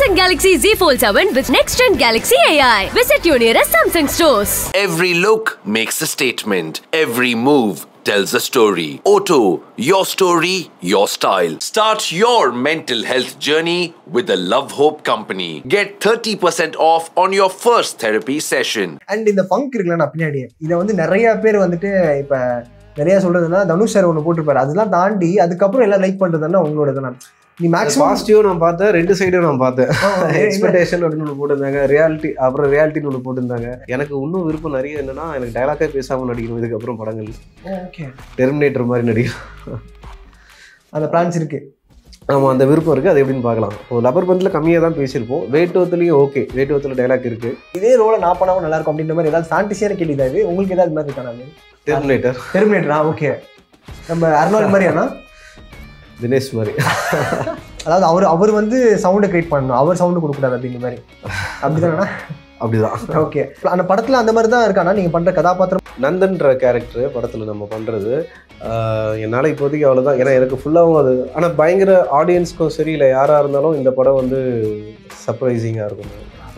Samsung Galaxy Z Fold 7 with next-gen Galaxy AI. Visit your nearest Samsung stores. Every look makes a statement. Every move tells a story. Auto, your story, your style. Start your mental health journey with the Love Hope Company. Get 30% off on your first therapy session. And இந்த funk இருக்குல்ல நான் பின்னாடி இதை வந்து நிறைய பேர் வந்துட்டு இப்போ நிறைய சொல்றதுன்னா தனுஷ் சார் ஒன்று போட்டிருப்பாரு. அதெல்லாம் தாண்டி அதுக்கப்புறம் எல்லாம் லைக் பண்றதுன்னா உங்களோட தான். நீ மேக்ஸிமம் பாசிட்டிவ் நான் பார்த்தேன், ரெண்டு சைடும் நான் பார்த்தேன். எக்ஸ்பெக்டேஷன் அப்படின்னு ஒன்று போட்டிருந்தாங்க, ரியாலிட்டி அப்புறம் ரியாலிட்டின்னு ஒன்று போட்டிருந்தாங்க. எனக்கு இன்னும் விருப்பம் நிறைய என்னன்னா எனக்கு டைலாக்கே பேசாமல் நடிக்கணும் இதுக்கப்புறம் படங்கள். ஓகே, டெர்மினேட்டர் மாதிரி நடிக்கணும் அந்த பிளான்ஸ் இருக்கு. ஆமாம், அந்த விருப்பம் இருக்குது. அது எப்படின்னு பார்க்கலாம். இப்போ லப்பர் பந்தில் கம்மியாக தான் பேசியிருப்போம். வேட்டுவத்துலேயும் ஓகே, வேட்டுவத்தில் டைலாக் இருக்குது. இதே ரோலை நான் பண்ணாமல் நல்லா இருக்கும் அப்படின்ற மாதிரி ஏதாவது ஃபேண்டசியான கேள்வி தான் இது. உங்களுக்கு ஏதாவது மாதிரி இருக்கானு? டெர்மினேட்டரா? ஓகே, நம்ம அர்னால்ட் மாதிரியானா? தினேஷ் மாதிரி. அதாவது அவர் வந்து சவுண்டை கிரியேட் பண்ணணும், அவர் சவுண்டு கொடுக்கூடாது அப்படிங்கிற மாதிரி. அப்படிதானா? அப்படிதான். ஓகே, அந்த படத்தில் அந்த மாதிரி தான் இருக்கானா நீங்கள் பண்ணுற கதாபாத்திரம்? நந்தன்ற கேரக்டர் படத்தில் நம்ம பண்ணுறது என்னால் இப்போதைக்கு அவ்வளோதான். ஏன்னா எனக்கு ஃபுல்லாகவும் அது, ஆனால் பயங்கர ஆடியன்ஸ்க்கும் சரி இல்லை யாராக இருந்தாலும் இந்த படம் வந்து சர்ப்ரைசிங்காக இருக்கும்.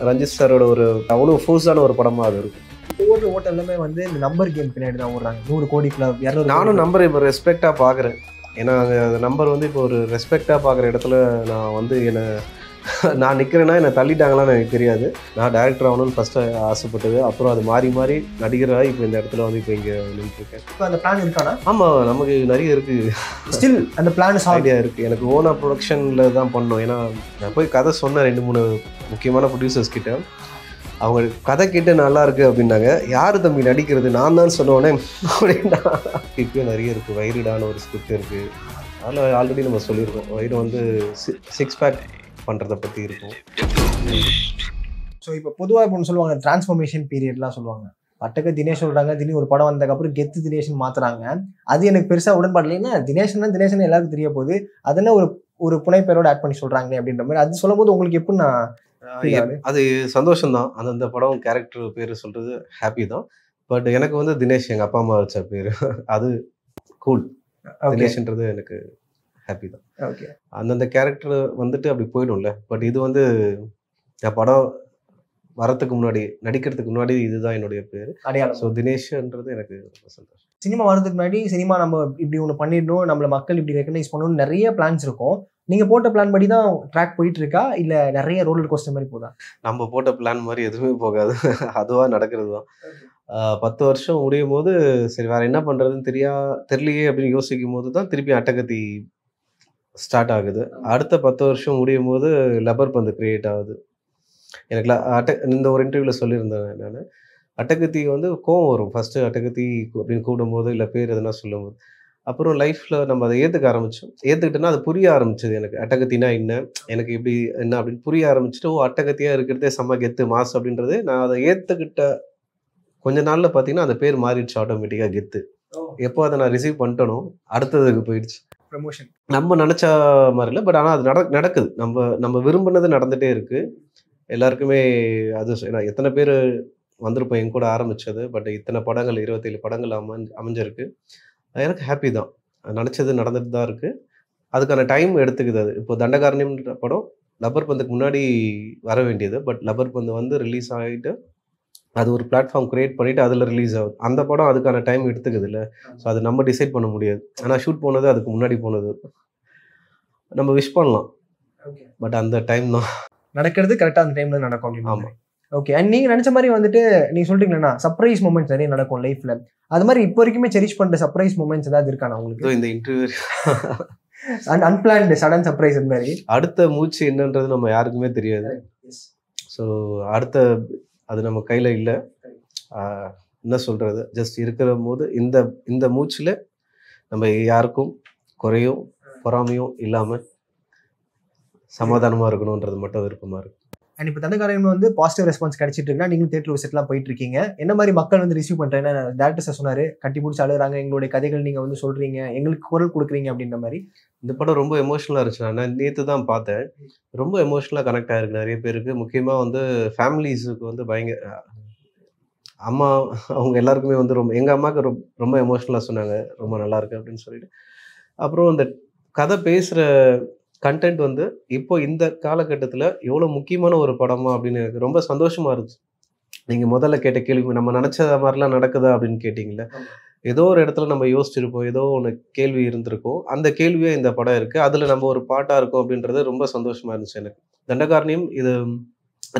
ரஞ்சித் சாரோட ஒரு அவ்வளோ ஃபோர்ஸான ஒரு படமாக அது இருக்கும். ஒவ்வொரு ஓட்டம் எல்லாமே வந்து இந்த நம்பர் கேம் பின்னாடி தான் ஓடுறாங்க. 100 கோடி கிளப் 200. நானும் நம்பரை இப்போ ரெஸ்பெக்டாக பார்க்குறேன். ஏன்னா அந்த நம்பர் வந்து இப்போ ஒரு ரெஸ்பெக்டாக பார்க்குற இடத்துல நான் வந்து நான் நிற்கிறேன்னா என்னை தள்ளிட்டாங்களான்னு எனக்கு தெரியாது. நான் டேரக்டர் ஆகணும்னு ஃபஸ்ட்டு ஆசைப்பட்டது. அப்புறம் அது மாறி மாறி நடிகராக இப்போ இந்த இடத்துல வந்து இப்போ இங்கே நின்றுருக்கேன். இப்போ அந்த பிளான் இருக்கானா? ஆமாம், நமக்கு நிறைய இருக்குது. ஸ்டில் அந்த பிளான் ஐடியா இருக்குது. எனக்கு ஓனாக ப்ரொடக்ஷனில் தான் பண்ணோம். ஏன்னா நான் போய் கதை சொன்னேன் 2-3 முக்கியமான ப்ரொடியூசர்ஸ் கிட்ட. அவங்க கதை கேட்டு நல்லா இருக்குது அப்படின்னாங்க. யார் தம்பி நடிக்கிறது? நான் தான் சொன்னோடனே அப்படின்னா இப்போயும் நிறைய இருக்குது. வைரடான ஒரு ஸ்கிரிப்ட் இருக்குது. அதில் ஆல்ரெடி நம்ம சொல்லியிருக்கோம். வைரம் வந்து 6 பேக் பண்ணுறதை பற்றி இருக்கும். ஸோ இப்போ பொதுவாக இப்போ சொல்லுவாங்க டிரான்ஸ்ஃபர்மேஷன் பீரியட்லாம் சொல்லுவாங்க. பட்டக்க தினேஷ் சொல்கிறாங்க, திடீர்னு ஒரு படம் வந்ததுக்கப்புறம் கெத்து தினேஷன் மாற்றுறாங்க. அது எனக்கு பெருசாக உடன்பாடு இல்லைன்னா தினேஷன் எல்லாருக்கும் தெரிய போகுது, அதெல்லாம் ஒரு புனைப்பெயரோட ஆட் பண்ணி சொல்கிறாங்களே அப்படின்ற மாதிரி. அது சொல்லும் போது உங்களுக்கு எப்படின்னா அது சந்தோஷம்தான். அந்த படம் கேரக்டர் பேர் சொல்கிறது ஹாப்பி தான். பட் எனக்கு வந்து தினேஷ் எங்கள் அப்பா அம்மா வச்ச பேர், அது கூல். தினேஷ்ன்றது எனக்கு ஹாப்பி தான். ஓகே, அந்தந்த கேரக்டர் வந்துட்டு அப்படி போயிடும்ல. பட் இது வந்து நான் படம் வரத்துக்கு முன்னாடி, நடிக்கிறதுக்கு முன்னாடி இதுதான் என்னுடைய பேர் அடையாளம். ஸோ தினேஷ்ன்றது எனக்கு ரொம்ப சந்தோஷம். சினிமா வரதுக்கு முன்னாடி சினிமா நம்ம இப்படி ஒன்று பண்ணிடணும், நம்மளை மக்கள் இப்படி ரெக்கக்னைஸ் பண்ணணும்னு நிறைய பிளான்ஸ் இருக்கும். நீங்கள் போட்ட பிளான் படி தான் ட்ராக் போயிட்டு இருக்கா இல்லை நிறைய ரோலர் கோஸ்டர் மாதிரி போதா? நம்ம போட்ட பிளான் மாதிரி எதுவுமே போகாது. அதுவாக நடக்கிறது தான். 10 வருஷம் முடியும் போது சரி வேறு என்ன பண்ணுறதுன்னு தெரியலையே அப்படின்னு யோசிக்கும் போது தான் திருப்பி அட்டகத்தி ஸ்டார்ட் ஆகுது. அடுத்த 10 வருஷம் முடியும் போது லப்பர் பந்து கிரியேட் ஆகுது. எனக்கு இந்த ஒரு இன்டர்வியூவில் சொல்லியிருந்தேன் நான். அட்டகத்தி வந்து கோவம் வரும் ஃபஸ்ட்டு அட்டகத்தி அப்படின்னு கூடும்போது, இல்லை பேர் எதுனா சொல்லும்போது. அப்புறம் லைஃப்பில் நம்ம அதை ஏற்றுக்கிட்டோன்னா அது புரிய ஆரம்பிச்சது எனக்கு. அட்டகத்தினா என்ன, எனக்கு இப்படி என்ன அப்படின்னு புரிய ஆரம்பிச்சுட்டு, அட்டகத்தியாக இருக்கிறதே செம்ம கெத்து மாஸ் அப்படின்றது நான் அதை ஏற்றுக்கிட்ட கொஞ்ச நாளில் பார்த்தீங்கன்னா அந்த பேர் மாறிடுச்சு ஆட்டோமேட்டிக்காக கெத்து. எப்போ அதை நான் ரிசீவ் பண்ணிட்டனோ அடுத்ததுக்கு போயிடுச்சு. ப்ரமோஷன் நம்ம நினச்ச மாதிரி இல்லை, பட் ஆனால் அது நடக்குது. நம்ம விரும்பினது நடந்துகிட்டே இருக்குது எல்லாருக்குமே. அது எத்தனை பேர் வந்திருப்போம் என் கூட ஆரம்பித்தது. பட் இத்தனை படங்கள் 27 படங்கள் அமைஞ்சிருக்கு. எனக்கு ஹாப்பி தான். நினச்சது நடந்துட்டு தான் இருக்குது. அதுக்கான டைம் எடுத்துக்குது. அது இப்போ தண்டகாரண்யம்ன்ற படம் லப்பர் பந்துக்கு முன்னாடி வர வேண்டியது. பட் லப்பர் பந்து வந்து ரிலீஸ் ஆகிட்டு அது ஒரு பிளாட்ஃபார்ம் க்ரியேட் பண்ணிவிட்டு அதில் ரிலீஸ் ஆகுது. அந்த படம் அதுக்கான டைம் எடுத்துக்குது இல்லை. ஸோ அது நம்ம டிசைட் பண்ண முடியாது. ஆனால் ஷூட் போனது அதுக்கு முன்னாடி போனது. நம்ம விஷ் பண்ணலாம், பட் அந்த டைம் தான் நடக்கிறது கரெக்டாக அந்த டைமில் நடக்கும் அப்படின்னு. ஆமாம். ஓகே, அண்ட் நீங்கள் நினச்ச மாதிரி வந்துட்டு நீங்கள் சொல்கிறீங்களா சர்ப்ரைஸ் மூமெண்ட்ஸ் நிறைய நடக்கும் லைஃப்பில். அது மாதிரி இப்போ வரைக்குமே செரிஷ் பண்ணுற சர்ப்ரைஸ் மூமெண்ட்ஸ் ஏதாவது இருக்கானா உங்களுக்கு? இந்த இன்டர்வியூ அன்பிளான்டு சடன் சர்ப்ரைஸ் அந்த மாதிரி. அடுத்த மூச்சு என்னன்றது நம்ம யாருக்குமே தெரியாது. ஸோ அது நம்ம கையில் இல்லை. என்ன சொல்கிறது, ஜஸ்ட் இருக்கிற போது இந்த மூச்சில் நம்ம யாருக்கும் குறையும் பொறாமையும் இல்லாமல் சமாதானமாக இருக்கணுன்றது மட்டும் விருப்பமாக இருக்குது. அண்ட் இப்போ தண்டகாரன் வந்து பாசிட்டிவ் ரெஸ்பான்ஸ் கிடைச்சிட்டு இருக்குன்னா நீங்களும் தேட்டர் விசிட்லாம் போயிட்டு இருக்கீங்க. என்ன மாதிரி மக்கள் வந்து ரிசீவ் பண்ணுறேன்? ஏன்னா டேரக்டர் சொன்னார் கட்டி பிடிச்சி அழுகிறாங்க, எங்களுடைய கதைகள் நீங்கள் வந்து சொல்கிறீங்க, எங்களுக்கு குரல் கொடுக்குறீங்க அப்படின்ற மாதிரி. இந்த படம் ரொம்ப எமோஷனலாக இருந்துச்சு. நான் நேற்று தான் பார்த்தேன். ரொம்ப எமோஷனலாக கனெக்ட் ஆகிருக்கு நிறைய பேருக்கு. முக்கியமாக வந்து ஃபேமிலிஸுக்கு வந்து பயங்கர அம்மா அவங்க எல்லாருக்குமே வந்து எங்கள் அம்மாவுக்கு ரொம்ப எமோஷ்னலாக சொன்னாங்க, ரொம்ப நல்லாயிருக்கு அப்படின்னு சொல்லிட்டு. அப்புறம் அந்த கதை பேசுகிற கண்டென்ட் வந்து இப்போ இந்த காலகட்டத்தில் எவ்வளோ முக்கியமான ஒரு படமா அப்படின்னு எனக்கு ரொம்ப சந்தோஷமா இருந்துச்சு. நீங்கள் முதல்ல கேட்ட கேள்வி நம்ம நினச்ச மாதிரிலாம் நடக்குதா அப்படின்னு கேட்டிங்களே, ஏதோ ஒரு இடத்துல நம்ம யோசிச்சிருப்போம், ஏதோ ஒன்று கேள்வி இருந்திருக்கும், அந்த கேள்வியே இந்த படம் இருக்குது, அதில் நம்ம ஒரு பாட்டாக இருக்கும் அப்படின்றது ரொம்ப சந்தோஷமாக இருந்துச்சு எனக்கு. தண்டகாரணியம் இது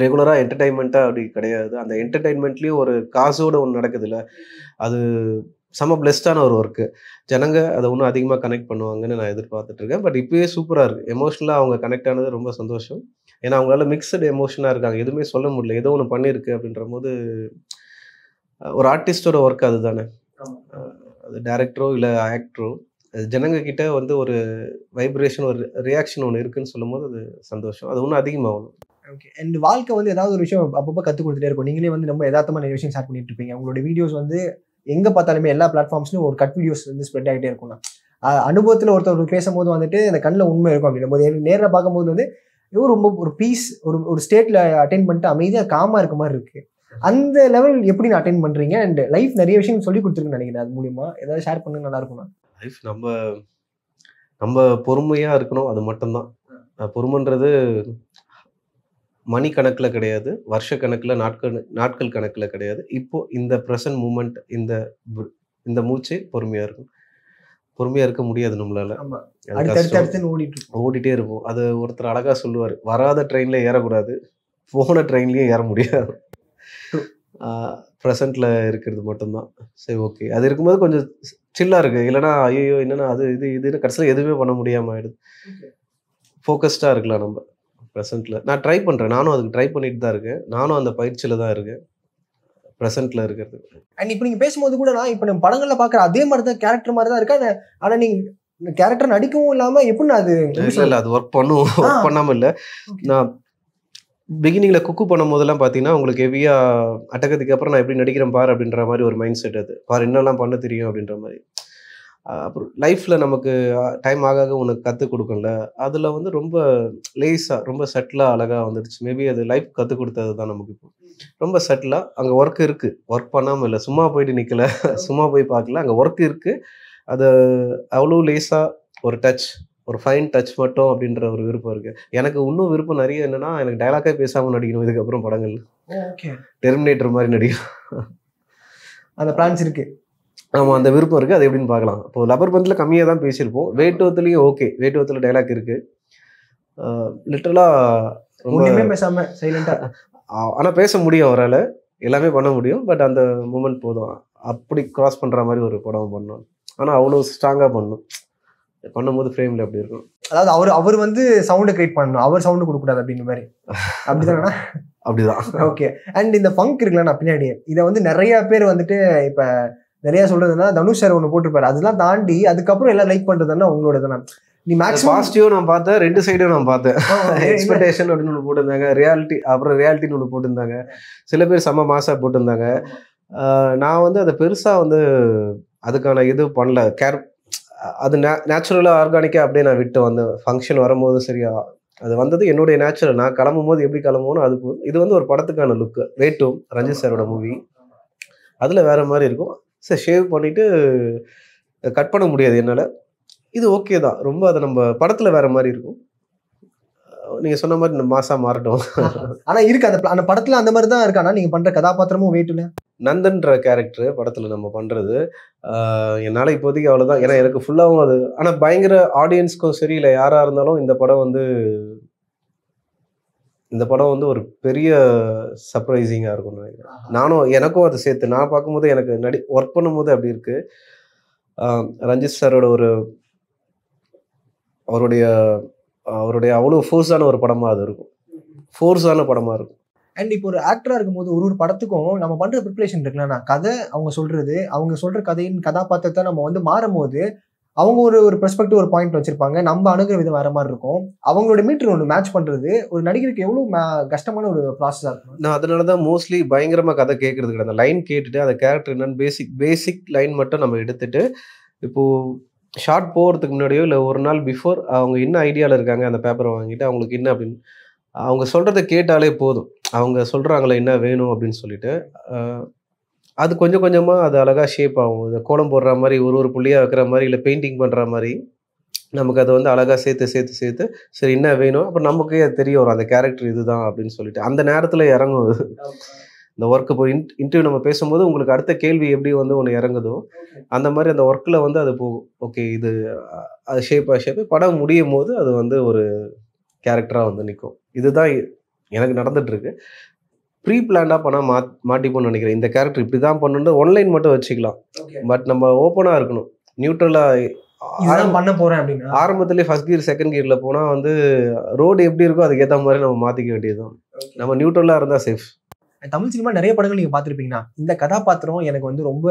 ரெகுலராக என்டர்டைன்மெண்ட்டாக அப்படி கிடையாது. அந்த என்டர்டைன்மெண்ட்லேயும் ஒரு காசோடு ஒன்று நடக்குதுல்ல, அது செம பிளெஸ்டான ஒரு ஒர்க்கு. ஜனங்க அதை இன்னும் அதிகமாக கனெக்ட் பண்ணுவாங்கன்னு நான் எதிர்பார்த்துட்டு இருக்கேன். பட் இப்போயே சூப்பராக இருக்குது. எமோஷ்னலாக அவங்க கனெக்ட் ஆனது ரொம்ப சந்தோஷம். ஏன்னா அவங்களால மிக்சடு எமோஷனாக இருக்காங்க, எதுவுமே சொல்ல முடியல. ஏதோ ஒன்று பண்ணியிருக்கு அப்படின்ற போது ஒரு ஆர்டிஸ்டோட ஒர்க் அதுதானே. அது டேரக்டரோ இல்லை ஆக்டரோ ஜனங்க கிட்ட வந்து ஒரு வைப்ரேஷன், ஒரு ரியாக்ஷன் ஒன்று இருக்குன்னு சொல்லும் போது அது சந்தோஷம். அது இன்னும் அதிகமாகணும். ஓகே. அண்ட் வாழ்க்கை வந்து ஏதாவது ஒரு விஷயம் அப்பப்போ கற்றுக் கொடுத்துட்டே இருக்கும். நீங்களே வந்து ரொம்ப யதார்த்தமாக நிறைய விஷயம் ஷேர் பண்ணிட்டு இருப்பீங்க. உங்களோட வீடியோஸ் வந்து எங்கே பார்த்தாலுமே எல்லா பிளாட்ஃபார்ம்ஸ்லையும் ஒரு கட் வீடியோஸ் வந்து ஸ்ப்ரெட் ஆகிட்டே இருக்கும்னா, அனுபவத்தில் ஒருத்தர் பேசும்போது வந்துட்டு அந்த கண்ணில் உண்மை இருக்கும் அப்படின்னும் போது எனக்கு நேரில் பார்க்கும்போது வந்து ரொம்ப ஒரு பீஸ், ஒரு ஸ்டேட்டில் அட்டென்ட் பண்ணிட்டு அமைதியாக காமாக இருக்க மாதிரி இருக்குது. அந்த லெவல் எப்படி நான் அட்டென்ட் பண்ணுறீங்க? அண்ட் லைஃப் நிறைய விஷயம் சொல்லி கொடுத்துருக்குன்னு நினைக்கிறேன். அது மூலியமா ஏதாவது ஷேர் பண்ண நல்லா இருக்கும்னா? லைஃப் நம்ம பொறுமையாக இருக்கணும், அது மட்டும்தான். பொறுமைன்றது மணி கணக்கில் கிடையாது, வருஷ கணக்கில், நாட்கள் கணக்கில் கிடையாது. இப்போது இந்த ப்ரெசன்ட் மூமெண்ட், இந்த மூச்சு பொறுமையாக இருக்கும். பொறுமையாக இருக்க முடியாது நம்மளால. ஓடிட்டே இருப்போம். அது ஒருத்தர் அழகாக சொல்லுவார், வராத ட்ரெயினில் ஏறக்கூடாது, போன ட்ரெயின்லேயும் ஏற முடியாது. ப்ரெசண்ட்டில் இருக்கிறது மட்டும்தான். சரி, ஓகே. அது இருக்கும்போது கொஞ்சம் சில்லாக இருக்குது. இல்லைனா ஐயோ என்னென்னா அது இதுன்னு கடைசியில் எதுவுமே பண்ண முடியாமல் ஆகிடுது. ஃபோக்கஸ்டாக இருக்கலாம் நம்ம ப்ரெசென்ட்டில். நான் ட்ரை பண்ணுறேன், நானும் அதுக்கு ட்ரை பண்ணிட்டு தான் இருக்கேன். நானும் அந்த பயிற்சியில் தான் இருக்கேன், ப்ரெசென்ட்டில் இருக்கிறது. அண்ட் இப்போ நீங்கள் பேசும்போது கூட நான் இப்போ நம்ம படங்களில் பார்க்குற அதே மாதிரி தான் கேரக்டர் மாதிரி தான் இருக்கா? ஆனால் நீங்கள் கேரக்டர் நடிக்கவும் இல்லாமல் எப்படின்னு அது இல்லை அது ஒர்க் பண்ணாமல் இல்லை. நான் பிகினிங்கில் குக்கு பண்ணும் போதெல்லாம் பார்த்தீங்கன்னா உங்களுக்கு ஹெவியாக அட்டகத்துக்கு அப்புறம் நான் எப்படி நடிக்கிறேன் பார் அப்படின்ற மாதிரி ஒரு மைண்ட் செட். அது பார் என்னெல்லாம் பண்ண தெரியும் அப்படின்ற மாதிரி. அப்புறம் லைஃப்பில் நமக்கு டைம் ஆக உனக்கு கற்றுக் கொடுக்கல, அதில் வந்து ரொம்ப லேஸாக, ரொம்ப சட்டிலாக அழகாக வந்துடுச்சு. மேபி அது லைஃப் கற்றுக் கொடுத்தது தான் நமக்கு. இப்போ ரொம்ப சட்டிலாக அங்கே ஒர்க் இருக்குது, ஒர்க் பண்ணாமல் இல்லை, சும்மா போயிட்டு நிற்கலை, சும்மா போய் பார்க்கல, அங்கே ஒர்க் இருக்குது. அது அவ்வளோ லேஸாக ஒரு டச், ஒரு ஃபைன் டச் மட்டும் அப்படின்ற ஒரு விருப்பம் இருக்குது. எனக்கு இன்னும் விருப்பம் நிறைய என்னென்னா, எனக்கு டைலாக்கே பேசாமல் நடிக்கணும் இதுக்கப்புறம் படங்கள். டெர்மினேட்டர் மாதிரி நடிக்கணும், அந்த பிளான்ஸ் இருக்குது. ஆமாம், அந்த விருப்பம் இருக்குது. அது எப்படின்னு பார்க்கலாம். இப்போது லப்பர் பந்தில் கம்மியாக தான் பேசியிருப்போம். வேட்டுவத்துலேயும் ஓகே, வேட்டுவத்தில் டைலாக் இருக்குது. லிட்டரலாக ரொம்ப பேசாமல் சைலண்டாக, ஆனால் பேச முடியும் அவரால், எல்லாமே பண்ண முடியும். பட் அந்த மூமெண்ட் போதும். அப்படி கிராஸ் பண்ணுற மாதிரி ஒரு படம் பண்ணணும். ஆனால் அவ்வளோ ஸ்ட்ராங்காக பண்ணும்போது ஃப்ரேமில் அப்படி இருக்கும். அதாவது அவர் வந்து சவுண்டை கிரியேட் பண்ணணும், அவர் சவுண்டு கொடுக்கக்கூடாது அப்படின்னு மாதிரி. அப்படிதானா? அப்படிதான். ஓகே. அண்ட் இந்த ஃபங்க் இருக்குல்ல, நான் பின்னாடி இதை வந்து நிறைய பேர் வந்துட்டு இப்போ நிறைய சொல்றதுன்னா தனுஷ் சார் ஒன்று போட்டிருப்பாரு, அதெல்லாம் தாண்டி அதுக்கப்புறம் எல்லாம் லைக் பண்றதுன்னா உங்களோட தானே. நீ மேக்ஸிமம் பாசிட்டிவும் நான் பார்த்தேன், ரெண்டு சைடும் நான் பார்த்தேன். எக்ஸ்பெக்டேஷன் அப்படின்னு ஒன்று போட்டிருந்தாங்க, ரியாலிட்டி, அப்புறம் ரியாலிட்டின்னு ஒன்று போட்டிருந்தாங்க. சில பேர் செம்ம மாசா போட்டிருந்தாங்க. நான் வந்து அதை பெருசாக வந்து அதுக்கான இது பண்ணல, அது நேச்சுரலாக ஆர்கானிக்காக அப்படியே நான் விட்டு வந்தேன். ஃபங்க்ஷன் வரும்போது சரியா அது வந்தது என்னுடைய நேச்சுரல். நான் கிளம்பும் போது எப்படி கிளம்புவோன்னு அது போதும். இது வந்து ஒரு படத்துக்கான லுக்கு. வேட்டும் ரஞ்சித் சாரோட மூவி, அதில் வேறு மாதிரி இருக்கும். சார் ஷேவ் பண்ணிவிட்டு கட் பண்ண முடியாது என்னால். இது ஓகே தான், ரொம்ப அதை நம்ம படத்தில் வேறு மாதிரி இருக்கும். நீங்கள் சொன்ன மாதிரி இந்த மாசா மாறட்டும். ஆனால் இருக்கு அந்த படத்தில் அந்த மாதிரி தான் இருக்கு. ஆனால் நீங்கள் பண்ணுற கதாபாத்திரமும் வேட்டுல நந்தன்ற கேரக்டர் படத்தில் நம்ம பண்ணுறது என்னால் இப்போதைக்கு அவ்வளோதான். ஏன்னா எனக்கு ஃபுல்லாகவும் அது, ஆனால் பயங்கர ஆடியன்ஸ்க்கும் சரி இல்லை யாராக இருந்தாலும் இந்த படம் வந்து ஒரு பெரிய சர்ப்ரைசிங்காக இருக்கும்னு நினைக்கிறேன். நானும் எனக்கும் அதை சேர்த்து நான் பார்க்கும்போது எனக்கு ஒர்க் பண்ணும்போது அப்படி இருக்குது. ரஞ்சித் சாரோட அவருடைய அவ்வளோ ஃபோர்ஸான ஒரு படமாக அது இருக்கும், ஃபோர்ஸான படமாக இருக்கும். அண்ட் இப்போ ஒரு ஆக்டராக இருக்கும்போது ஒரு படத்துக்கும் நம்ம பண்ணுற ப்ரிப்ரேஷன் இருக்குல்ல, கதை அவங்க சொல்கிற கதையின் கதாபாத்திரத்தை நம்ம வந்து மாறும் போது அவங்க ஒரு பெர்ஸ்பெக்டிவ், ஒரு பாயிண்ட் வச்சிருப்பாங்க, நம்ம அணுகிற விதம் வேற மாதிரி இருக்கும். அவங்களோட மீட்டர் ஒன்று மேட்ச் பண்ணுறது ஒரு நடிகருக்கு எவ்வளோ கஷ்டமான ஒரு ப்ராசஸாக இருக்கும். நான் அதனால தான் மோஸ்ட்லி பயங்கரமாக கதை கேட்கறது கிடையாது. அந்த லைன் கேட்டுட்டு அந்த கேரக்டர் என்னன்னு பேசிக் லைன் மட்டும் நம்ம எடுத்துட்டு, இப்போது ஷார்ட் போகிறதுக்கு முன்னாடியோ இல்லை ஒரு நாள் பிஃபோர் அவங்க என்ன ஐடியாவில் இருக்காங்க அந்த பேப்பரை வாங்கிட்டு அவங்களுக்கு என்ன அப்படின்னு அவங்க சொல்கிறத கேட்டாலே போதும். அவங்க சொல்கிறாங்களே என்ன வேணும் அப்படின்னு சொல்லிட்டு அது கொஞ்சம் கொஞ்சமாக அது அழகாக ஷேப் ஆகும். இதை கோலம் போடுற மாதிரி ஒரு புள்ளியாக வைக்கிற மாதிரி இல்லை பெயிண்டிங் பண்ணுற மாதிரி நமக்கு அதை வந்து அழகாக சேர்த்து சரி என்ன வேணும் அப்புறம் நமக்கே அது தெரிய வரும் அந்த கேரக்டர் இதுதான் அப்படின்னு சொல்லிட்டு அந்த நேரத்தில் இறங்கும் அது. இந்த ஒர்க்கு இப்போ இன்டர்வியூ நம்ம பேசும்போது உங்களுக்கு அடுத்த கேள்வி எப்படி வந்து ஒன்று இறங்குதோ அந்த மாதிரி அந்த ஒர்க்கில் வந்து அது போகும். ஓகே இது அது ஷேப்பாக படம் முடியும் போது அது வந்து ஒரு கேரக்டராக வந்து நிற்கும். இதுதான் எனக்கு நடந்துகிட்ருக்கு. ப்ரீ பிளான்டாக பண்ணால் மாட்டிப்போன்னு நினைக்கிறேன். இந்த கேரக்டர் இப்படி தான் பண்ணணுன்னு ஒன்லைன் மட்டும் வச்சுக்கலாம். பட் நம்ம ஓப்பனாக இருக்கணும். நியூட்ரலாக பண்ண போகிறேன் அப்படின்னா ஆரம்பத்துலேயே ஃபர்ஸ்ட் கியர் செகண்ட் கியரில் போனால் வந்து ரோடு எப்படி இருக்கோ அதுக்கேற்ற மாதிரி நம்ம மாற்றிக்க வேண்டியதுதான். நம்ம நியூட்ரலாக இருந்தால் சேஃப். தமிழ் சினிமா நிறைய படங்கள் நீங்கள் பார்த்துருப்பீங்கன்னா இந்த கதாபாத்திரம் எனக்கு வந்து ரொம்ப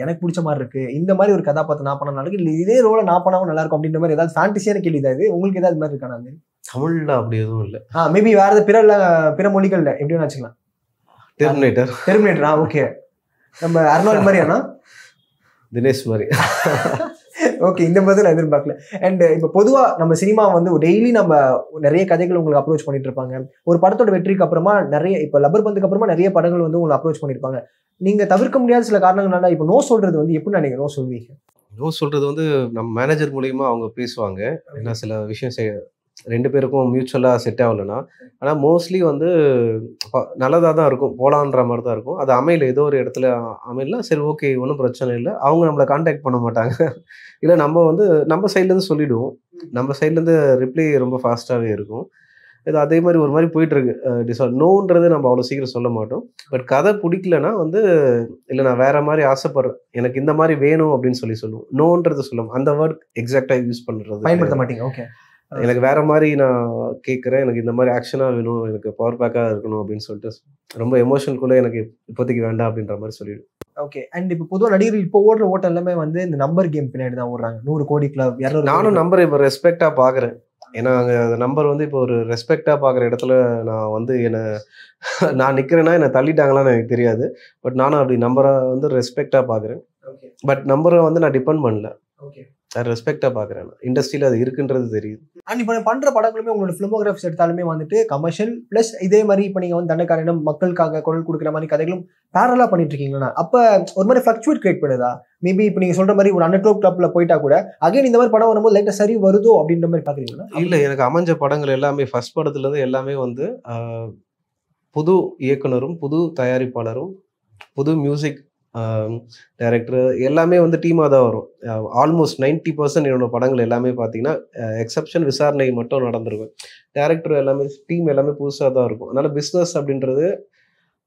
எனக்கு பிடிச்ச மாதிரி இருக்கு, இந்த மாதிரி ஒரு கதாபாத்திரம் நான் பண்ண நல்லா இல்லை இதே ரோலை நான் பண்ணாமல் நல்லா இருக்கும் அப்படின்ற மாதிரி ஏதாவது ஃபேண்டசியான கேள்வி இது உங்களுக்கு ஏதாவது மாதிரி இருக்கானா? தமிழில் அப்படி எதுவும் இல்லை. மேபி வேற ஏதாவது பிற மொழிகள்ல எப்படி வேணா வச்சுக்கலாம். டெர்மினேட்டரா? ஓகே. நம்ம அர்னால்ட் மாதிரியானா? தினேஷ் மாதிரி. ஓகே, இந்த மாதிரி நான் எதிர்பார்க்கல. அண்ட் இப்போ பொதுவாக நம்ம சினிமா வந்து டெய்லி நம்ம நிறைய கதைகள் உங்களுக்கு அப்ரோச் பண்ணிட்டு இருப்பாங்க. ஒரு படத்தோட வெற்றிக்கு அப்புறமா நிறைய இப்போ லப்பர் பந்துக்கு அப்புறமா நிறைய படங்கள் வந்து உங்களை அப்ரோச் பண்ணியிருப்பாங்க. நீங்க தவிர்க்க முடியாத சில காரணங்களால இப்போ நோ சொல்றது வந்து எப்படி நீங்க நோ சொல்வீங்க? நோ சொல்றது வந்து நம்ம மேனேஜர் மூலியமா அவங்க பேசுவாங்க. ஏன்னா சில விஷயம் ரெண்டு பேருக்கும் மியூச்சுவலாக செட் ஆகலைன்னா. ஆனால் மோஸ்ட்லி வந்து நல்லதாக தான் இருக்கும், போகலான்ற மாதிரி தான் இருக்கும். அது அமையல, ஏதோ ஒரு இடத்துல அமையல, சரி ஓகே ஒன்றும் பிரச்சனை இல்லை. அவங்க நம்மளை கான்டாக்ட் பண்ண மாட்டாங்க. இல்லை நம்ம வந்து நம்ம சைட்லேருந்து சொல்லிவிடுவோம். நம்ம சைட்லேருந்து ரிப்ளை ரொம்ப ஃபாஸ்ட்டாகவே இருக்கும். இது அதே மாதிரி ஒரு மாதிரி போயிட்டுருக்கு. நோன்றது நம்ம அவ்வளோ சீக்கிரம் சொல்ல மாட்டோம். பட் கதை பிடிக்கலன்னா வந்து இல்லை நான் வேற மாதிரி ஆசைப்படுறேன், எனக்கு இந்த மாதிரி வேணும் அப்படின்னு சொல்லுவோம். நோன்றது சொல்லுவோம். அந்த வேர்ட் எக்ஸாக்டாக யூஸ் பண்ணுறது பயன்படுத்த மாட்டீங்க. ஓகே, எனக்கு வேற மாதிரி நான் கேட்குறேன், எனக்கு இந்த மாதிரி ஆக்ஷனாக வேணும், எனக்கு பவர் பேக்காக இருக்கணும் அப்படின்னு சொல்லிட்டு ரொம்ப எமோஷனுக்குள்ளே எனக்கு இப்போதைக்கு வேண்டாம் அப்படின்ற மாதிரி சொல்லிவிடும். ஓகே. அண்ட் இப்போ பொதுவாக நடிகர்கள் இப்போ ஓடுற ஓட்டம் எல்லாமே வந்து இந்த நம்பர் கேம் பின்னாடி தான் ஓடுறாங்க. 100 கோடி கிளப் 200. நானும் நம்பர் இப்போ ரெஸ்பெக்டாக பார்க்குறேன். ஏன்னா அங்கே அந்த நம்பர் வந்து இப்போ ஒரு ரெஸ்பெக்டாக பார்க்குற இடத்துல நான் வந்து நான் நிற்கிறேன்னா என்னை தள்ளிட்டாங்களான்னு எனக்கு தெரியாது. பட் நானும் அப்படி நம்பரை வந்து ரெஸ்பெக்டாக பார்க்குறேன். பட் நம்பரை வந்து நான் டிபெண்ட் பண்ணல. ஓகே, ரெஸ்பெக்டாக பார்க்குறேன். இண்டஸ்ட்ரியில் அது இருக்குன்றது தெரியுது. அண்ட் இப்போ பண்ணுற படங்களுமே உங்களோட ஃபிலிமோகிராஃபிஸ் எடுத்தாலுமே வந்துட்டு கமர்ஷியல் ப்ளஸ் இதே மாதிரி இப்போ நீங்கள் வந்து தண்டக்காரனிடம் மக்களுக்காக குரல் கொடுக்குற மாதிரி கதைகளும் பேரலாக பண்ணிட்டு இருக்கீங்களா? அப்போ ஒரு மாதிரி ஃப்ளக்சுவேட் கிரியேட் பண்ணுதா? மேபி இப்போ நீங்கள் சொல்கிற மாதிரி ஒரு 100 crore கிளப்பில் போயிட்டா கூட அகைன் இந்த மாதிரி படம் வரும்போது லைட்டாக சரி வருதோ அப்படின்ற மாதிரி பார்க்குறீங்களா? இல்லை, எனக்கு அமைஞ்ச படங்கள் எல்லாமே ஃபர்ஸ்ட் படத்துலேருந்து எல்லாமே வந்து புது இயக்குனரும் புது தயாரிப்பாளரும் புது மியூசிக் டைரக்டர் எல்லாமே வந்து டீமாக தான் வரும். ஆல்மோஸ்ட் 90% என்னோட படங்கள் எல்லாமே பார்த்தீங்கன்னா எக்ஸப்ஷன் விசாரணை மட்டும் நடந்துருக்கும். டேரக்டர் எல்லாமே டீம் எல்லாமே புதுசாக தான் இருக்கும். அதனால் பிஸ்னஸ் அப்படின்றது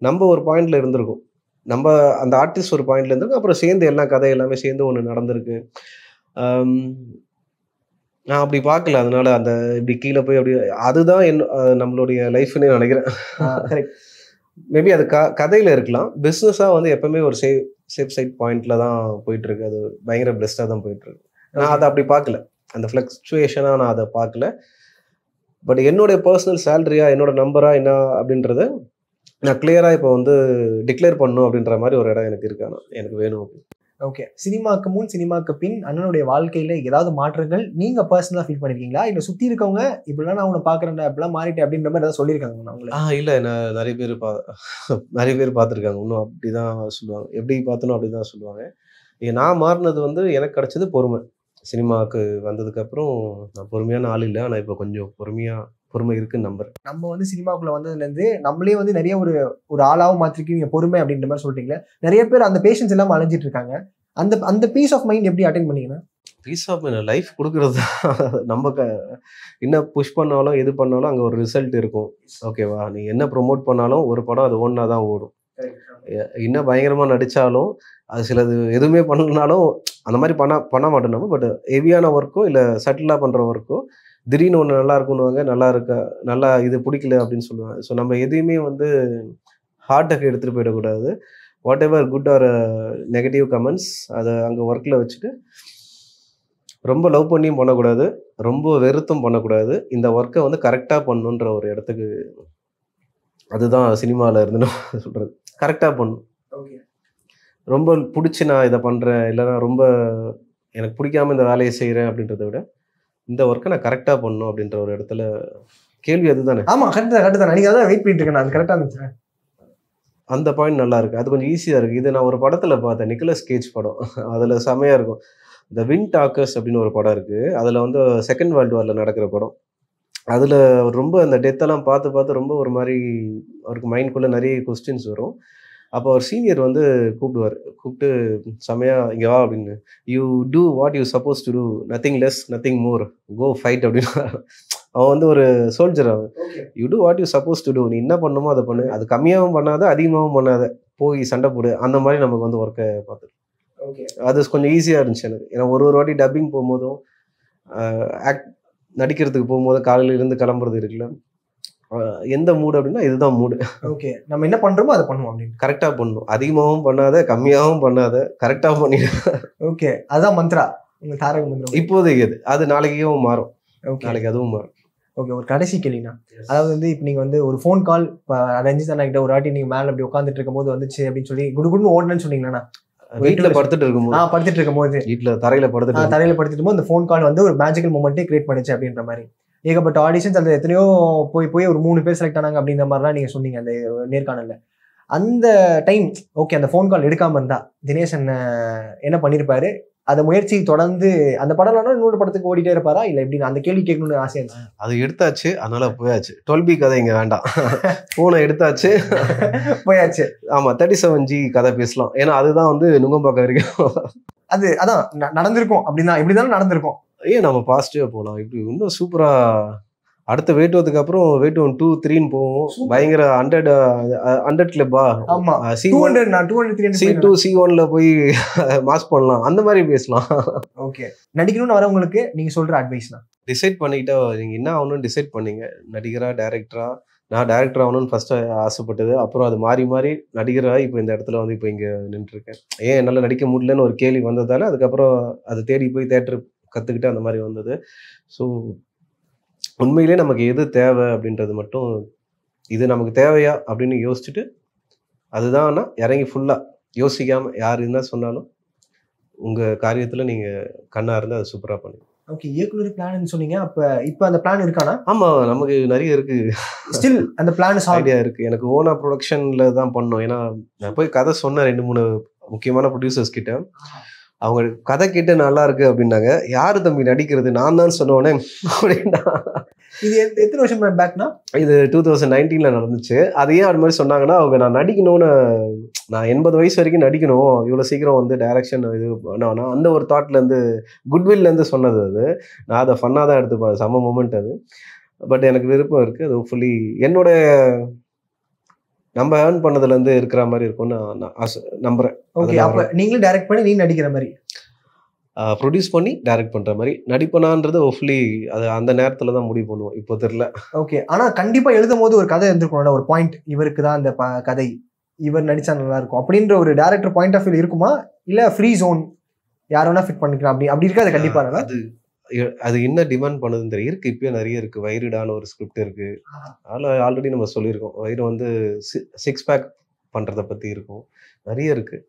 நம்ம ஒரு பாயிண்டில் இருந்திருக்கும், நம்ம அந்த ஆர்டிஸ்ட் ஒரு பாயிண்டில் இருந்திருக்கும். அப்புறம் சேர்ந்து எல்லா கதை எல்லாமே சேர்ந்து ஒன்று நடந்திருக்கு. நான் அப்படி பார்க்கல. அதனால அந்த இப்படி கீழே போய் அப்படி அதுதான் நம்மளுடைய லைஃப்னே நினைக்கிறேன். மேபி அது கதையில் இருக்கலாம். பிஸ்னஸாக வந்து எப்பவுமே ஒரு சேஃப் சைட் பாயிண்ட்ல தான் போயிட்டுருக்கு. அது பயங்கர பெஸ்ட்டாக தான் போயிட்டுருக்கு. நான் அதை அப்படி பார்க்கல, அந்த ஃப்ளக்சுவேஷனாக நான் அதை பார்க்கல. பட் என்னுடைய பர்சனல் சேலரியாக என்னோட நம்பராக என்ன அப்படின்றத நான் கிளியராக இப்போ வந்து டிக்ளேர் பண்ணணும் அப்படின்ற மாதிரி ஒரு இடம் எனக்கு இருக்கானா, எனக்கு வேணும் அப்படின்னு. ஓகே, சினிமாக்கு முன் சினிமாக்கு பின் அண்ணனுடைய வாழ்க்கையில ஏதாவது மாற்றங்கள் நீங்க பர்சனலா ஃபீல் பண்ணிருக்கீங்களா? இல்ல சுத்தி இருக்கவங்க இப்படிலாம் நான் உன்னை பாக்குறேன் இப்படிலாம் மாறிட்டேன் அப்படின்ற மாதிரி ஏதாவது சொல்லியிருக்காங்க அவங்களுக்கு? இல்லை, நான் நிறைய பேர் பார்த்துருக்காங்க. இன்னும் அப்படிதான் சொல்லுவாங்க, எப்படி பார்த்தனும் அப்படிதான் சொல்லுவாங்க. நான் மாறினது வந்து எனக்கு கிடைச்சது பொறுமை. சினிமாவுக்கு வந்ததுக்கப்புறம் நான் பொறுமையான ஆள் இல்லை, ஆனால் இப்போ கொஞ்சம் பொறுமை இருக்குன்னு நம்புறேன். நம்ம வந்து சினிமாக்குள்ள வந்ததுலேருந்து நம்மளே வந்து நிறைய ஒரு ஆளாவும் மாற்றிருக்கீங்க பொறுமை அப்படின்ற மாதிரி சொல்லிட்டீங்களே. நிறைய பேர் அந்த பேஷன்ஸ் எல்லாம் அலைஞ்சிட்டு இருக்காங்க. அந்த பீஸ் ஆஃப் மைண்ட் எப்படி அட்டைன் பண்ணீங்கன்னா? பீஸ் ஆஃப் மைண்ட் லைஃப் கொடுக்குறது தான். நம்ம என்ன புஷ் பண்ணாலும் எது பண்ணாலும் அங்கே ஒரு ரிசல்ட் இருக்கும். ஓகேவா, நீ என்ன ப்ரொமோட் பண்ணாலும் ஒரு படம் அது ஒன்றா தான் ஓடும். இன்னும் பயங்கரமாக நடித்தாலும் அது சிலது எதுவுமே பண்ணலனாலும் அந்த மாதிரி பண்ண மாட்டோம் நம்ம. பட் ஹெவியான ஒர்க்கோ இல்லை சட்டிலாக பண்ணுற ஒர்க்கோ திடீர்னு ஒன்று நல்லா இருக்குன்னுவாங்க, நல்லா இது பிடிக்கல அப்படின்னு சொல்லுவாங்க. ஸோ நம்ம எதையுமே வந்து ஹார்ட்டுக்கு எடுத்துகிட்டு போயிடக்கூடாது. What ever good or negative comments அதை அங்கே ஒர்க்கில் வச்சுட்டு ரொம்ப லவ் பண்ணியும் பண்ணக்கூடாது, ரொம்ப வெறுத்தும் பண்ணக்கூடாது. இந்த ஒர்க்கை வந்து கரெக்டாக பண்ணணுன்ற ஒரு இடத்துக்கு, அதுதான் சினிமாவில் இருந்து நான் சொல்கிறது. கரெக்டாக பண்ணணும். ரொம்ப பிடிச்சி நான் இதை பண்ணுறேன், இல்லைனா ரொம்ப எனக்கு பிடிக்காமல் இந்த வேலையை செய்கிறேன் அப்படின்றத விட இந்த ஒர்க்கை நான் கரெக்டாக பண்ணணும் அப்படின்ற ஒரு இடத்துல கேள்வி அதுதானே. ஆமாம், கரெக்டாக தான். நீங்கள் அதான் வெயிட் பண்ணிட்டு இருக்கேன். அது கரெக்டாக இருந்துச்சு. அந்த பாயிண்ட் நல்லா இருக்குது. அது கொஞ்சம் ஈஸியாக இருக்குது. இது நான் ஒரு படத்தில் பார்த்தேன், நிக்கலஸ் கேஜ் படம். அதில் செமையாக இருக்கும். இந்த விண்ட் டாக்கர்ஸ் அப்படின்னு ஒரு படம் இருக்குது. அதில் வந்து செகண்ட் வேர்ல்டு வாரில் நடக்கிற படம். அதில் ரொம்ப அந்த டெத்தெல்லாம் பார்த்து ரொம்ப ஒரு மாதிரி அவருக்கு மைண்ட்குள்ளே நிறைய கொஸ்டின்ஸ் வரும். அப்போ அவர் சீனியர் வந்து கூப்பிட்டு செமையாக இங்கே வா அப்படின்னு, you do what you suppose to do, nothing less nothing more, go fight அப்படின்னு. அவன் வந்து ஒரு சோல்ஜர். அவன் you do what you suppose to do, நீ என்ன பண்ணணுமோ அதை பண்ணு, அது கம்மியாகவும் பண்ணாத அதிகமாகவும் பண்ணாத, போய் சண்டை போடு, அந்த மாதிரி நமக்கு வந்து ஒர்க்கை பார்த்துட்டு அது கொஞ்சம் ஈஸியாக இருந்துச்சு எனக்கு. ஏன்னா ஒரு வாட்டி டப்பிங் போகும்போதும் நடிக்கிறதுக்கு போகும்போது காலையில இருந்து கிளம்புறது இருக்குல்ல, எந்த மூடு அப்படின்னா இதுதான் மூடு. ஓகே, நம்ம என்ன பண்றோமோ அதை பண்ணுவோம் அப்படின்னு. கரெக்டாக பண்ணணும், அதிகமாகவும் பண்ணாத கம்மியாகவும் பண்ணாத, கரெக்டாக பண்ணிடு. ஓகே, அதுதான் மந்த்ரா, உங்க தாரக மந்திரம். இப்போதைக்கு அது நாளைக்கும் மாறும். நாளைக்கு அதுவும் மாறும். ஓகே, ஒரு கடைசி கேள்வினா, அதாவது வந்து இப்போ நீங்கள் வந்து ஒரு ஃபோன் கால் ரஞ்சித் அண்ணா கிட்ட ஒரு வாட்டி நீங்கள் மேலே அப்படி உட்காந்துட்டு இருக்கும் போது வந்துச்சு அப்படின்னு சொல்லி குடுன்னு ஓடணும்னு சொன்னீங்களா? வீட்டில் படுத்துட்டு இருக்கும்போது வீட்டில் தரையில் படுத்துட்டு போது அந்த ஃபோன் கால் வந்து ஒரு மேஜிக்கல் மூமெண்ட்டே கிரியேட் பண்ணிச்சு அப்படின்ற மாதிரி ஏகப்பட்ட ஆடிஷன்ஸ் அதில் எத்தனையோ போய் ஒரு 3 பேர் செலக்ட் ஆனாங்க அப்படின்ற மாதிரிலாம் நீங்கள் சொன்னீங்க அந்த நேர்காணலில். அந்த டைம் ஓகே, அந்த ஃபோன் கால் எடுக்காமல் இருந்தா தினேஷ் என்ன பண்ணியிருப்பாரு? அந்த முயற்சி தொடர்ந்து அந்த படம் இன்னொரு படத்துக்கு ஓடிட்டே இருப்பாரா இல்லை எப்படின்னு அந்த கேள்வி கேட்கணும்னு ஆசையா இருந்துச்சு. அது எடுத்தாச்சு, அதனால போயாச்சு. 12B கதை இங்கே வேண்டாம், ஃபோனை எடுத்தாச்சு போயாச்சு. ஆமாம், 37G கதை பேசலாம். ஏன்னா அதுதான் வந்து நுங்கம்பாக்கம் வரைக்கும் அதான் நடந்திருக்கும் அப்படின்னா இப்படிதான் நடந்திருக்கும். ஏன் நம்ம பாசிட்டிவாக போகலாம், இப்படி இன்னும் சூப்பராக அடுத்த வேட்டுவதுக்கு அப்புறம் வேட்டுவன் 2, 3ன்னு போவோம். பயங்கர 100 கிளப்பா, C2 C1ல போய் மாஸ் பண்ணலாம், அந்த மாதிரி பேசலாம். ஓகே, நடிக்கணும்னு வரவங்களுக்கு நீங்க சொல்ற அட்வைஸ்னா, டிசைட் பண்ணிக்கிட்டா நீங்க என்ன ஆகணும்னு டிசைட் பண்ணீங்க. நடிகரா டைரக்டரா? நான் டைரக்டர் ஆகணும்னு ஃபர்ஸ்ட் ஆசைப்பட்டது. அப்புறம் அது மாறி நடிகராக இப்போ இந்த இடத்துல வந்து இப்போ இங்கே நின்றுருக்கேன். ஏன் என்னால் நடிக்க முடியலன்னு ஒரு கேள்வி வந்ததால அதுக்கப்புறம் அதை தேடி போய் தேட்டர் கற்றுக்கிட்டு அந்த மாதிரி வந்தது. ஸோ உண்மையிலே நமக்கு எது தேவை அப்படின்றது மட்டும், இது நமக்கு தேவையா அப்படின்னு யோசிச்சுட்டு அதுதான் இறங்கி ஃபுல்லாக யோசிக்காமல் யார் என்ன சொன்னாலும் உங்கள் காரியத்தில் நீங்கள் கண்ணாக இருந்து அதை சூப்பராக பண்ணுங்க. ஓகே, இயக்குனர் பிளான் சொன்னீங்க. இப்போ அந்த பிளான் இருக்கானா? ஆமாம், நமக்கு நிறைய இருக்குது. ஸ்டில் அந்த பிளான் ஐடியா இருக்குது. எனக்கு ஓனா ப்ரொடக்ஷனில் தான் பண்ணோம். ஏன்னா நான் போய் கதை சொன்னேன் 2-3 முக்கியமான ப்ரொடியூசர்ஸ் கிட்ட. அவங்க கதை கேட்டு நல்லா இருக்கு அப்படின்னாங்க. யாரு தம்பி நடிக்கிறது, நான் தான் சொன்னோன்னே அப்படின்னா. இது எத்தனை வருஷம் பேக்னா? இது 2019 நடந்துச்சு. அது ஏன் அது மாதிரி சொன்னாங்கன்னா, அவங்க நான் நடிக்கணும்னு, நான் 80 வயசு வரைக்கும் நடிக்கணும், இவ்வளோ சீக்கிரம் வந்து டைரக்ஷன் இது பண்ணா அந்த ஒரு தாட்லேருந்து குட்வில்லேருந்து சொன்னது. அது நான் அதை ஃபன்னாக தான் எடுத்துப்பேன், செம்ம மூமெண்ட் அது. பட் எனக்கு விருப்பம் இருக்குது. அது ஹோப்ஃபுல்லி என்னோட நம்ம ஏர்ன் பண்ணதுலேருந்து இருக்கிற மாதிரி இருக்கும்னு நான் நம்புறேன். ஓகே, அப்போ நீங்களும் டைரக்ட் பண்ணி நீங்க நடிக்கிற மாதிரி, ப்ரொடியூஸ் பண்ணி டைரக்ட் பண்ணுற மாதிரி நடிப்பனான்றது ஹோப்ஃபுல்லி அது அந்த நேரத்தில் தான் முடிவு பண்ணுவோம். இப்போ தெரியல. ஓகே, ஆனால் கண்டிப்பாக எழுதும் போது ஒரு கதை இருந்திருக்கணும்ல, ஒரு பாயிண்ட், இவருக்கு தான் அந்த கதை, இவர் நடிச்சா நல்லா இருக்கும் அப்படின்ற ஒரு டைரக்டர் பாயிண்ட் ஆஃப் வியூ இருக்குமா? இல்லை ஃப்ரீ ஜோன் யார் வேணா ஃபிட் பண்ணிக்கலாம் அப்படி இருக்காது? கண்டிப்பாக அது என்ன டிமாண்ட் பண்ணுதுன்னு தெரியும். இருக்குது, இப்போயே நிறைய இருக்குது. வைரடான ஒரு ஸ்கிரிப்ட் இருக்குது. அதில் ஆல்ரெடி நம்ம சொல்லியிருக்கோம். வைரம் வந்து 6 பேக் பண்ணுறதை பற்றி இருக்கும். நிறைய இருக்குது,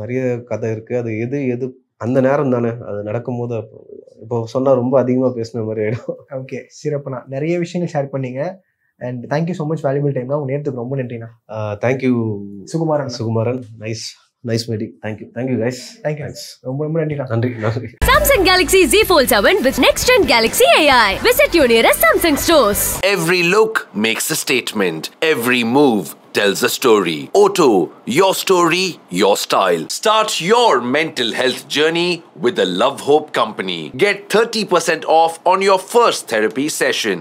நிறைய கதை இருக்குது. அது எது அந்த நேரம் தானே, அது நடக்கும்போது இப்போ சொன்னால் ரொம்ப அதிகமாக பேசின மாதிரி ஆகிடும். ஓகே, சிறப்புண்ணா, நிறைய விஷயங்கள் ஷேர் பண்ணீங்க. And thank you so much valuable time தான். உங்கள் நேரத்துக்கு ரொம்ப நன்றிண்ணா. Thank you Sukumaran. Nice meeting. Thank you guys. Thank you. ரொம்ப நன்றிண்ணா. நன்றி. Samsung Galaxy Z Fold 7 with next gen Galaxy AI. Visit your nearest Samsung stores. Every look makes a statement. Every move tells a story. Auto, your story, your style. Start your mental health journey with the Love Hope Company. Get 30% off on your first therapy session.